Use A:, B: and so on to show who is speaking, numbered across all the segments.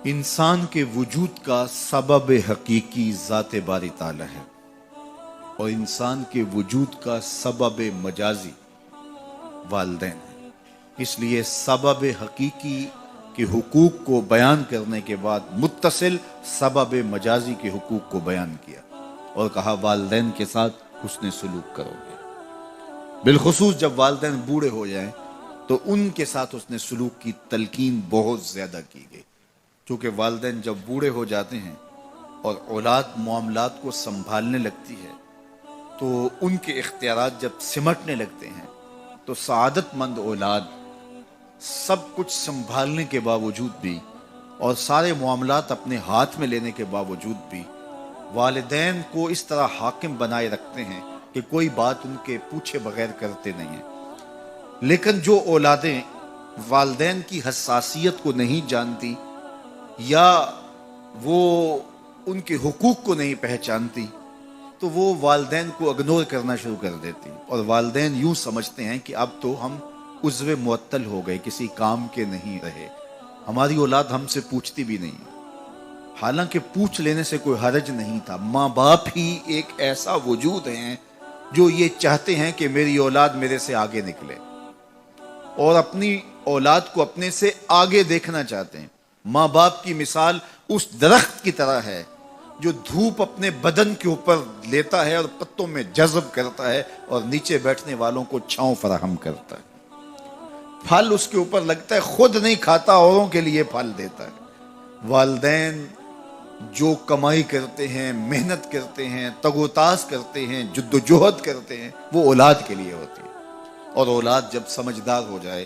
A: انسان کے وجود کا سبب حقیقی ذات باری تعالی ہے اور انسان کے وجود کا سبب مجازی والدین ہے۔ اس لیے سبب حقیقی کے حقوق کو بیان کرنے کے بعد متصل سبب مجازی کے حقوق کو بیان کیا اور کہا والدین کے ساتھ حسن سلوک کرو گے، بالخصوص جب والدین بوڑھے ہو جائیں تو ان کے ساتھ حسن سلوک کی تلقین بہت زیادہ کی گئی، چونکہ والدین جب بوڑھے ہو جاتے ہیں اور اولاد معاملات کو سنبھالنے لگتی ہے تو ان کے اختیارات جب سمٹنے لگتے ہیں تو سعادت مند اولاد سب کچھ سنبھالنے کے باوجود بھی اور سارے معاملات اپنے ہاتھ میں لینے کے باوجود بھی والدین کو اس طرح حاکم بنائے رکھتے ہیں کہ کوئی بات ان کے پوچھے بغیر کرتے نہیں ہیں۔ لیکن جو اولادیں والدین کی حساسیت کو نہیں جانتی یا وہ ان کے حقوق کو نہیں پہچانتی تو وہ والدین کو اگنور کرنا شروع کر دیتی اور والدین یوں سمجھتے ہیں کہ اب تو ہم عضو معطل ہو گئے، کسی کام کے نہیں رہے، ہماری اولاد ہم سے پوچھتی بھی نہیں، حالانکہ پوچھ لینے سے کوئی حرج نہیں تھا۔ ماں باپ ہی ایک ایسا وجود ہیں جو یہ چاہتے ہیں کہ میری اولاد میرے سے آگے نکلے اور اپنی اولاد کو اپنے سے آگے دیکھنا چاہتے ہیں۔ ماں باپ کی مثال اس درخت کی طرح ہے جو دھوپ اپنے بدن کے اوپر لیتا ہے اور پتوں میں جذب کرتا ہے اور نیچے بیٹھنے والوں کو چھاؤں فراہم کرتا ہے، پھل اس کے اوپر لگتا ہے، خود نہیں کھاتا، اوروں کے لیے پھل دیتا ہے۔ والدین جو کمائی کرتے ہیں، محنت کرتے ہیں، تگ و تاز کرتے ہیں، جد و جہد کرتے ہیں، وہ اولاد کے لیے ہوتی ہے، اور اولاد جب سمجھدار ہو جائے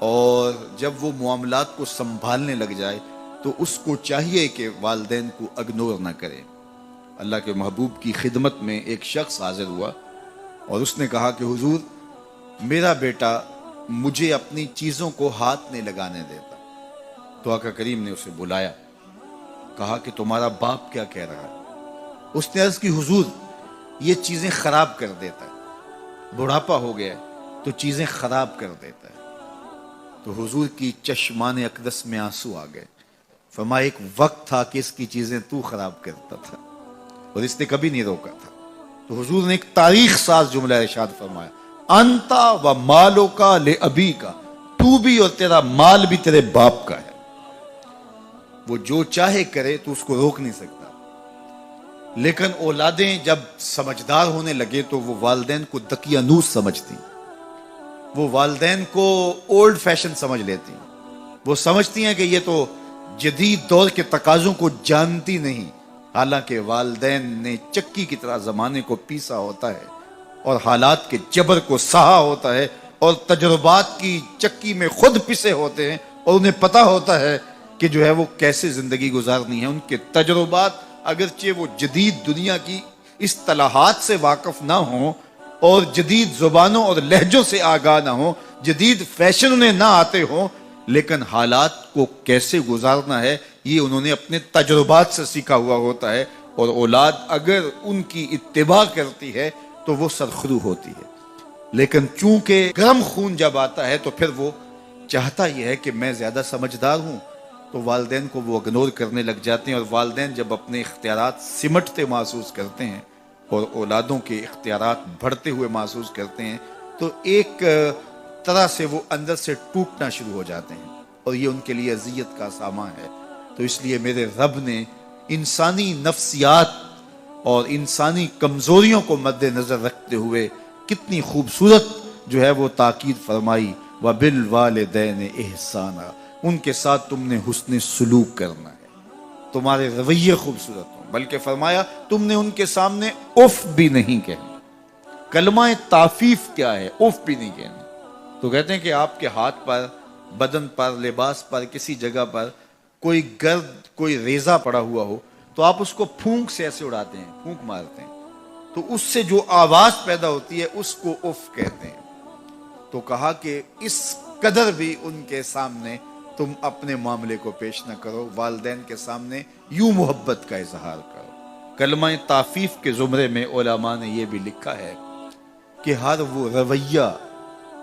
A: اور جب وہ معاملات کو سنبھالنے لگ جائے تو اس کو چاہیے کہ والدین کو اگنور نہ کرے۔ اللہ کے محبوب کی خدمت میں ایک شخص حاضر ہوا اور اس نے کہا کہ حضور میرا بیٹا مجھے اپنی چیزوں کو ہاتھ نہیں لگانے دیتا۔ تو آقا کریم نے اسے بلایا، کہا کہ تمہارا باپ کیا کہہ رہا ہے؟ اس نے عرض کی حضور یہ چیزیں خراب کر دیتا ہے، بڑھاپا ہو گیا تو چیزیں خراب کر دیتا ہے۔ تو حضور کی چشمان اقدس میں آنسو آ گئے، فرمایا ایک وقت تھا کہ اس کی چیزیں تو خراب کرتا تھا اور اس نے کبھی نہیں روکا تھا۔ تو حضور نے ایک تاریخ ساز جملہ ارشاد فرمایا، انتا و مالو کا لے ابی کا، تو بھی اور تیرا مال بھی تیرے باپ کا ہے، وہ جو چاہے کرے تو اس کو روک نہیں سکتا۔ لیکن اولادیں جب سمجھدار ہونے لگے تو وہ والدین کو دقیانوس سمجھتی، وہ والدین کو اولڈ فیشن سمجھ لیتی، وہ سمجھتی ہیں کہ یہ تو جدید دور کے تقاضوں کو جانتی نہیں، حالانکہ والدین نے چکی کی طرح زمانے کو پیسا ہوتا ہے اور حالات کے جبر کو سہا ہوتا ہے اور تجربات کی چکی میں خود پسے ہوتے ہیں اور انہیں پتا ہوتا ہے کہ جو ہے وہ کیسے زندگی گزارنی ہے۔ ان کے تجربات اگرچہ وہ جدید دنیا کی اصطلاحات سے واقف نہ ہوں اور جدید زبانوں اور لہجوں سے آگاہ نہ ہوں، جدید فیشن انہیں نہ آتے ہوں، لیکن حالات کو کیسے گزارنا ہے یہ انہوں نے اپنے تجربات سے سیکھا ہوا ہوتا ہے، اور اولاد اگر ان کی اتباع کرتی ہے تو وہ سرخرو ہوتی ہے۔ لیکن چونکہ گرم خون جب آتا ہے تو پھر وہ چاہتا یہ ہے کہ میں زیادہ سمجھدار ہوں، تو والدین کو وہ اگنور کرنے لگ جاتے ہیں، اور والدین جب اپنے اختیارات سمٹتے محسوس کرتے ہیں اور اولادوں کے اختیارات بڑھتے ہوئے محسوس کرتے ہیں تو ایک طرح سے وہ اندر سے ٹوٹنا شروع ہو جاتے ہیں، اور یہ ان کے لیے اذیت کا سامان ہے۔ تو اس لیے میرے رب نے انسانی نفسیات اور انسانی کمزوریوں کو مد نظر رکھتے ہوئے کتنی خوبصورت جو ہے وہ تاکید فرمائی، وَبِالْوَالِدَيْنِ احسانا، ان کے ساتھ تم نے حسن سلوک کرنا ہے، تمہارے رویے خوبصورت ہوں، بلکہ فرمایا تم نے ان کے سامنے اف بھی نہیں کہنا۔ کلمہ تعفیف کیا ہے؟ اف بھی نہیں کہنا۔ تو کہتے ہیں کہ آپ کے ہاتھ پر، بدن پر، لباس پر، کسی جگہ پر کوئی گرد، کوئی ریزہ پڑا ہوا ہو تو آپ اس کو پھونک سے ایسے اڑاتے ہیں، پھونک مارتے ہیں، تو اس سے جو آواز پیدا ہوتی ہے اس کو اف کہتے ہیں۔ تو کہا کہ اس قدر بھی ان کے سامنے تم اپنے معاملے کو پیش نہ کرو، والدین کے سامنے یوں محبت کا اظہار کرو۔ کلمہ تعفیف کے زمرے میں علماء نے یہ بھی لکھا ہے کہ ہر وہ رویہ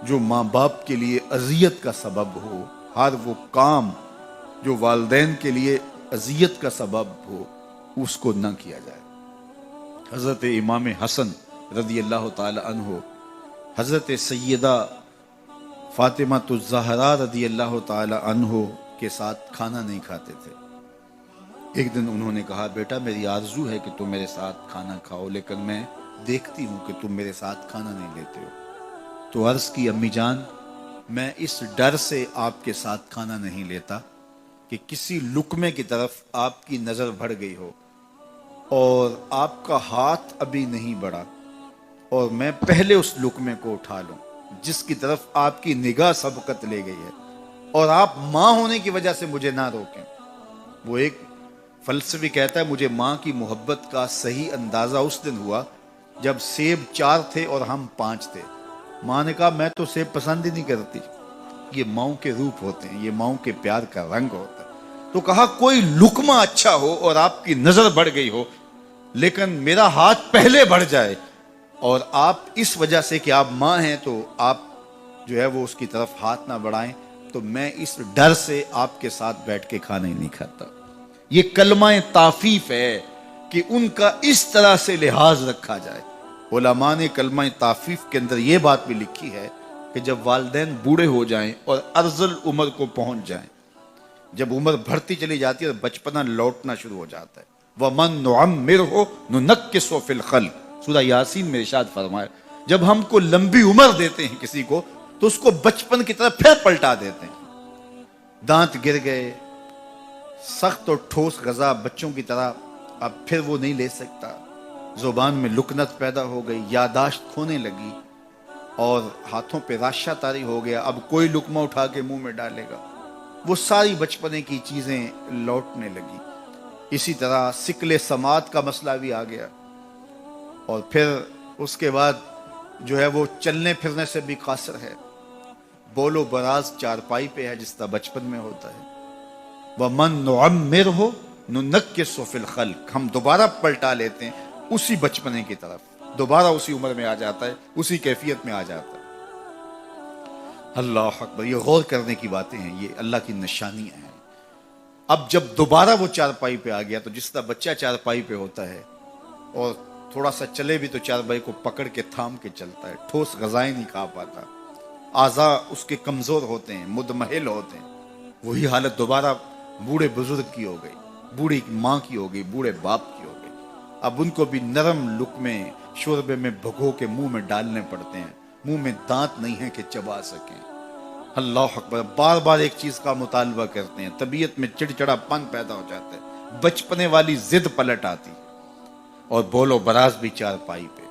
A: جو ماں باپ کے لیے اذیت کا سبب ہو، ہر وہ کام جو والدین کے لیے اذیت کا سبب ہو اس کو نہ کیا جائے۔ حضرت امام حسن رضی اللہ تعالی عنہ حضرت سیدہ فاطمہ الزہرا رضی اللہ تعالی عنہ کے ساتھ کھانا نہیں کھاتے تھے۔ ایک دن انہوں نے کہا بیٹا میری آرزو ہے کہ تم میرے ساتھ کھانا کھاؤ، لیکن میں دیکھتی ہوں کہ تم میرے ساتھ کھانا نہیں لیتے ہو۔ تو عرض کی امی جان میں اس ڈر سے آپ کے ساتھ کھانا نہیں لیتا کہ کسی لقمے کی طرف آپ کی نظر بڑھ گئی ہو اور آپ کا ہاتھ ابھی نہیں بڑھا اور میں پہلے اس لقمے کو اٹھا لوں جس کی طرف آپ کی نگاہ سبقت لے گئی ہے، اور آپ ماں ہونے کی وجہ سے مجھے نہ روکیں۔ وہ ایک فلسفی کہتا ہے مجھے ماں کی محبت کا صحیح اندازہ اس دن ہوا جب سیب 4 تھے اور ہم 5 تھے۔ ماں نے کہا میں تو سیب پسند ہی نہیں کرتی، یہ ماؤں کے روپ ہوتے ہیں، یہ ماؤں کے پیار کا رنگ ہوتا ہے۔ تو کہا کوئی لقمہ اچھا ہو اور آپ کی نظر بڑھ گئی ہو لیکن میرا ہاتھ پہلے بڑھ جائے، اور آپ اس وجہ سے کہ آپ ماں ہیں تو آپ جو ہے وہ اس کی طرف ہاتھ نہ بڑھائیں، تو میں اس ڈر سے آپ کے ساتھ بیٹھ کے کھانا ہی نہیں کھاتا۔ یہ کلمہ تعفیف ہے کہ ان کا اس طرح سے لحاظ رکھا جائے۔ علماء نے کلمہ تعفیف کے اندر یہ بات بھی لکھی ہے کہ جب والدین بوڑھے ہو جائیں اور ارذل عمر کو پہنچ جائیں، جب عمر بڑھتی چلی جاتی ہے اور بچپنا لوٹنا شروع ہو جاتا ہے، وَمَن نُعَمِّرْهُ نُنَكِّسُهُ فِي الْخَلْقِ، سورہ یاسین میں ارشاد فرمایا جب ہم کو لمبی عمر دیتے ہیں کسی کو تو اس کو بچپن کی طرف پھر پلٹا دیتے ہیں۔ دانت گر گئے، سخت اور ٹھوس غذا بچوں کی طرح اب پھر وہ نہیں لے سکتا، زبان میں لکنت پیدا ہو گئی، یاداشت کھونے لگی اور ہاتھوں پہ راشہ طاری ہو گیا، اب کوئی لقمہ اٹھا کے منہ میں ڈالے گا، وہ ساری بچپنے کی چیزیں لوٹنے لگی۔ اسی طرح سکل سماعت کا مسئلہ بھی آ گیا، اور پھر اس کے بعد جو ہے وہ چلنے پھرنے سے بھی قاصر ہے، بول و براز چارپائی پہ ہے جس طرح بچپن میں ہوتا ہے۔ وَمَن نُعَمِّرْهُ نُنَكِّسُهُ فِي الْخَلْقِ، ہم دوبارہ پلٹا لیتے ہیں اسی بچپنے کی طرف، دوبارہ اسی عمر میں آ جاتا ہے، اسی کیفیت میں آ جاتا ہے۔ اللہ اکبر، یہ غور کرنے کی باتیں ہیں، یہ اللہ کی نشانیاں ہیں۔ اب جب دوبارہ وہ چارپائی پہ آ گیا تو جس طرح بچہ چارپائی پہ ہوتا ہے اور تھوڑا سا چلے بھی تو چارپائی کو پکڑ کے تھام کے چلتا ہے، ٹھوس غذائیں نہیں کھا پاتا، اعضاء اس کے کمزور ہوتے ہیں، مدمحل ہوتے ہیں، وہی حالت دوبارہ بوڑھے بزرگ کی ہو گئی، بوڑھی ماں کی ہو گئی، بوڑھے باپ کی ہو گئی۔ اب ان کو بھی نرم لقمے شوربے میں بھگو کے منہ میں ڈالنے پڑتے ہیں، منہ میں دانت نہیں ہے کہ چبا سکیں۔ اللہ اکبر، بار بار ایک چیز کا مطالبہ کرتے ہیں، طبیعت میں چڑچڑا پن پیدا ہو جاتا ہے، بچپنے والی ضد پلٹ آتی، اور بولو براز بھی چارپائی پہ۔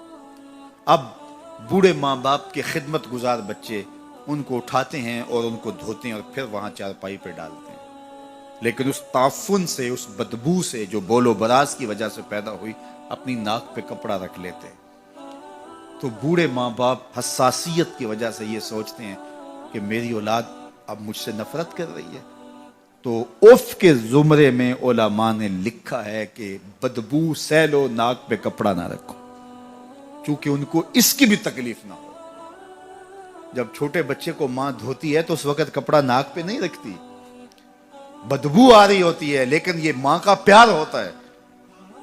A: اب بوڑھے ماں باپ کے خدمت گزار بچے ان کو اٹھاتے ہیں اور ان کو دھوتے ہیں اور پھر وہاں چارپائی پہ ڈالتے ہیں، لیکن اس تعفن سے، اس بدبو سے جو بول و براز کی وجہ سے پیدا ہوئی، اپنی ناک پہ کپڑا رکھ لیتے ہیں۔ تو بوڑھے ماں باپ حساسیت کی وجہ سے یہ سوچتے ہیں کہ میری اولاد اب مجھ سے نفرت کر رہی ہے، تو اف کے زمرے میں علماء نے لکھا ہے کہ بدبو سہ لو، ناک پہ کپڑا نہ رکھو، چونکہ ان کو اس کی بھی تکلیف نہ ہو۔ جب چھوٹے بچے کو ماں دھوتی ہے تو اس وقت کپڑا ناک پہ نہیں رکھتی، بدبو آ رہی ہوتی ہے، لیکن یہ ماں کا پیار ہوتا ہے۔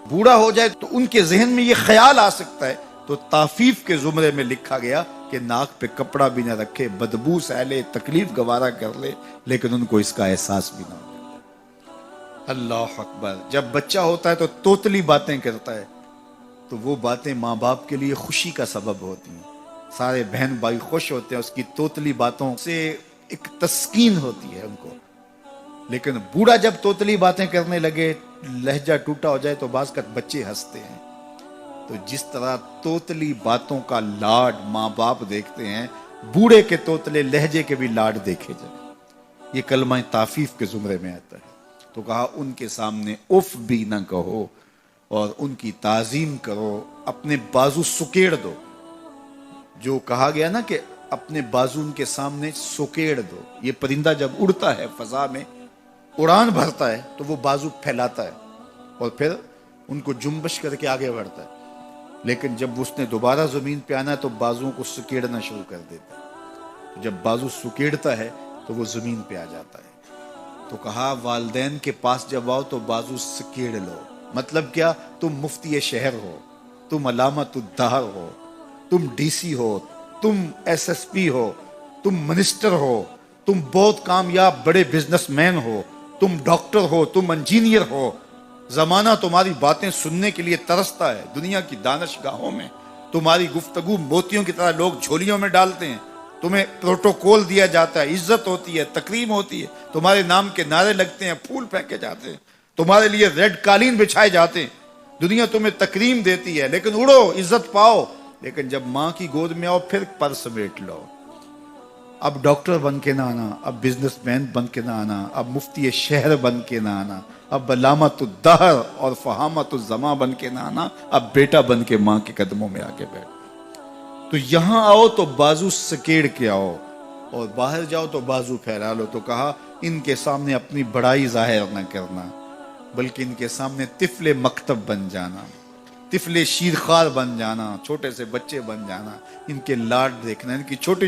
A: بوڑھا ہو جائے تو ان کے ذہن میں یہ خیال آ سکتا ہے، تو تعفیف کے زمرے میں لکھا گیا کہ ناک پہ کپڑا بھی نہ رکھے، بدبو سہ لے، تکلیف گوارا کر لے، لیکن ان کو اس کا احساس بھی نہ ہو۔ اللہ اکبر، جب بچہ ہوتا ہے تو توتلی باتیں کرتا ہے، تو وہ باتیں ماں باپ کے لیے خوشی کا سبب ہوتی ہیں، سارے بہن بھائی خوش ہوتے ہیں، اس کی توتلی باتوں سے ایک تسکین ہوتی ہے ان کو۔ لیکن بوڑھا جب توتلی باتیں کرنے لگے، لہجہ ٹوٹا ہو جائے تو بعض کا بچے ہنستے ہیں۔ تو جس طرح توتلی باتوں کا لاڈ ماں باپ دیکھتے ہیں، بوڑھے کے توتلے لہجے کے بھی لاڈ دیکھے جائیں۔ یہ کلمہ تعفیف کے زمرے میں آتا ہے۔ تو کہا ان کے سامنے اف بھی نہ کہو اور ان کی تعظیم کرو، اپنے بازو سکیڑ دو۔ جو کہا گیا نا کہ اپنے بازو ان کے سامنے سکیڑ دو، یہ پرندہ جب اڑتا ہے فضا میں، اڑان بھرتا ہے تو وہ بازو پھیلاتا ہے اور پھر ان کو جنبش کر کے آگے بڑھتا ہے، لیکن جب اس نے دوبارہ زمین پہ آنا ہے تو بازوؤں کو سکیڑنا شروع کر دیتا ہے۔ جب بازو سکیڑتا ہے تو وہ زمین پہ آ جاتا ہے۔ تو کہا والدین کے پاس جب آؤ تو بازو سکیڑ لو. مطلب کیا؟ تم مفتی شہر ہو، تم علامت الدہر ہو، تم ڈی سی ہو، تم ایس ایس پی ہو، تم منسٹر ہو، تم بہت کامیاب بڑے بزنس مین ہو، تم ڈاکٹر ہو، تم انجینئر ہو. زمانہ تمہاری باتیں سننے کے لیے ترستا ہے. دنیا کی دانشگاہوں میں تمہاری گفتگو موتیوں کی طرح لوگ جھولیوں میں ڈالتے ہیں. تمہیں پروٹوکول دیا جاتا ہے، عزت ہوتی ہے، تکریم ہوتی ہے، تمہارے نام کے نعرے لگتے ہیں، پھول پھینکے جاتے ہیں، تمہارے لیے ریڈ قالین بچھائے جاتے ہیں. دنیا تمہیں تکریم دیتی ہے، لیکن اڑو، عزت پاؤ. لیکن جب ماں کی گود میں آؤ پھر پر سمیٹ لو. اب ڈاکٹر بن کے نہ آنا، اب بزنس مین بن کے نہ آنا، اب مفتی شہر بن کے نہ آنا، اب علامت الدہر اور فہامت الزماں بن کے نہ آنا، اب بیٹا بن کے ماں کے قدموں میں آ کے بیٹھ. تو یہاں آؤ تو بازو سکیڑ کے آؤ، اور باہر جاؤ تو بازو پھیلا لو. تو کہا ان کے سامنے اپنی بڑائی ظاہر نہ کرنا، بلکہ ان کے سامنے طفل مکتب بن جانا، طفل شیرخوار بن جانا، چھوٹے سے بچے بن جانا، ان کے لاڈ دیکھنا، ان کی چھوٹی